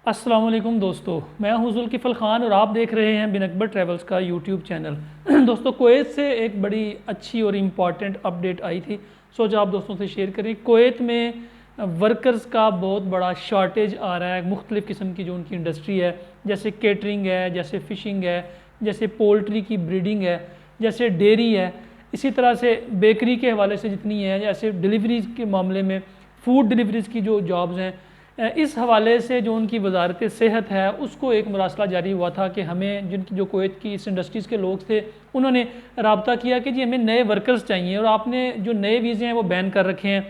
अस्सलाम वालेकुम दोस्तों, मैं हूं जुल्किफ़ल ख़ान और आप देख रहे हैं बिन अकबर ट्रैवल्स का यूट्यूब चैनल। दोस्तों, कुवैत से एक बड़ी अच्छी और इम्पॉर्टेंट अपडेट आई थी, सोचा आप दोस्तों से शेयर करें। कुवैत में वर्कर्स का बहुत बड़ा शॉर्टेज आ रहा है। मुख्तलिफ़ किस्म की जो उनकी इंडस्ट्री है, जैसे केटरिंग है, जैसे फ़िशिंग है, जैसे पोल्ट्री की ब्रीडिंग है, जैसे डेयरी है, इसी तरह से बेकरी के हवाले से जितनी है, जैसे डिलीवरीज़ के मामले में फ़ूड डिलीवरीज़ की जो जॉब्स हैं, इस हवाले से जो उनकी वजारत सेहत है उसको एक मरासला जारी हुआ था कि हमें जिनकी जो कुवैत की इस इंडस्ट्रीज़ के लोग थे उन्होंने रब्ता किया कि जी हमें नए वर्कर्स चाहिए और आपने जो नए वीज़े हैं वो बैन कर रखे हैं,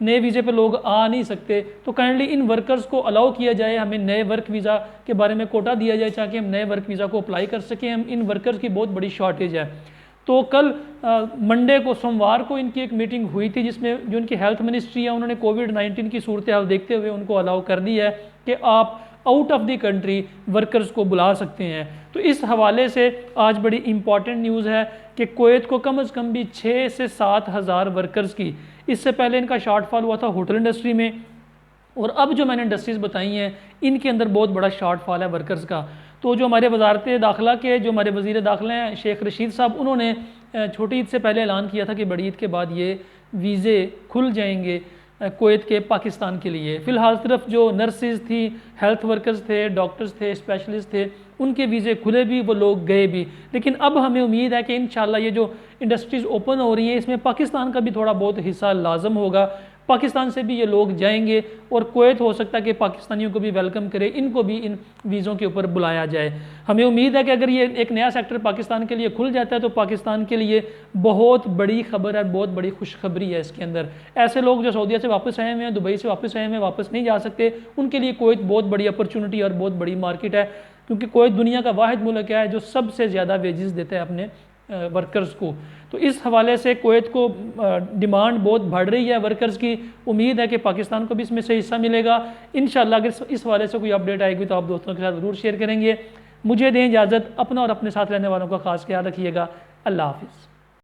नए वीज़े पे लोग आ नहीं सकते, तो काइंडली इन वर्कर्स को अलाउ किया जाए, हमें नए वर्क वीज़ा के बारे में कोटा दिया जाए ताकि हम नए वर्क वीज़ा को अप्लाई कर सकें। हम इन वर्कर्स की बहुत बड़ी शॉर्टेज है। तो कल मंडे को, सोमवार को इनकी एक मीटिंग हुई थी जिसमें जो इनकी हेल्थ मिनिस्ट्री है उन्होंने कोविड-19 की सूरत हाल देखते हुए उनको अलाउ कर दी है कि आप out of the country workers को बुला सकते हैं। तो इस हवाले से आज बड़ी इंपॉर्टेंट न्यूज़ है कि कुवैत को कम अज़ कम भी 6 से 7 हज़ार वर्कर्स की, इससे पहले इनका शॉर्टफॉल हुआ था होटल इंडस्ट्री में, और अब जो मैंने इंडस्ट्रीज़ बताई हैं इनके अंदर बहुत बड़ा शॉर्टफॉल है वर्कर्स का। तो जो हमारे वजारत दाखिला के जो हमारे वज़ीर दाखिला हैं शेख रशीद साहब, उन्होंने छोटी ईद से पहले ऐलान किया था कि बड़ी ईद के बाद ये वीज़े खुल जाएंगे कुवैत के पाकिस्तान के लिए। फ़िलहाल सिर्फ जो नर्सेज थी, हेल्थ वर्कर्स थे, डॉक्टर्स थे, स्पेशलिस्ट थे, उनके वीज़े खुले भी, वो लोग गए भी। लेकिन अब हमें उम्मीद है कि इंशाल्लाह ये जो इंडस्ट्रीज़ ओपन हो रही हैं इसमें पाकिस्तान का भी थोड़ा बहुत हिस्सा लाजम होगा। पाकिस्तान से भी ये लोग जाएंगे और कुवैत हो सकता है कि पाकिस्तानियों को भी वेलकम करे, इनको भी इन वीज़ों के ऊपर बुलाया जाए। हमें उम्मीद है कि अगर ये एक नया सेक्टर पाकिस्तान के लिए खुल जाता है तो पाकिस्तान के लिए बहुत बड़ी खबर है, बहुत बड़ी खुशखबरी है इसके अंदर। ऐसे लोग जो सऊदीया से वापस आए हुए हैं, दुबई से वापस आए हुए हैं, वापस नहीं जा सकते, उनके लिए कुवैत बहुत बड़ी अपॉर्चुनिटी और बहुत बड़ी मार्केट है, क्योंकि कुवैत दुनिया का वाहिद मुल्क है जो सबसे ज़्यादा वेजेस देता है अपने वर्कर्स को। तो इस हवाले से कुवैत को डिमांड बहुत बढ़ रही है वर्कर्स की। उम्मीद है कि पाकिस्तान को भी इसमें से हिस्सा मिलेगा। इंशाल्लाह अगर इस हवाले से कोई अपडेट आएगी तो आप दोस्तों के साथ ज़रूर शेयर करेंगे। मुझे दें इजाज़त, अपना और अपने साथ रहने वालों का खास ख्याल रखिएगा। अल्लाह हाफिज़।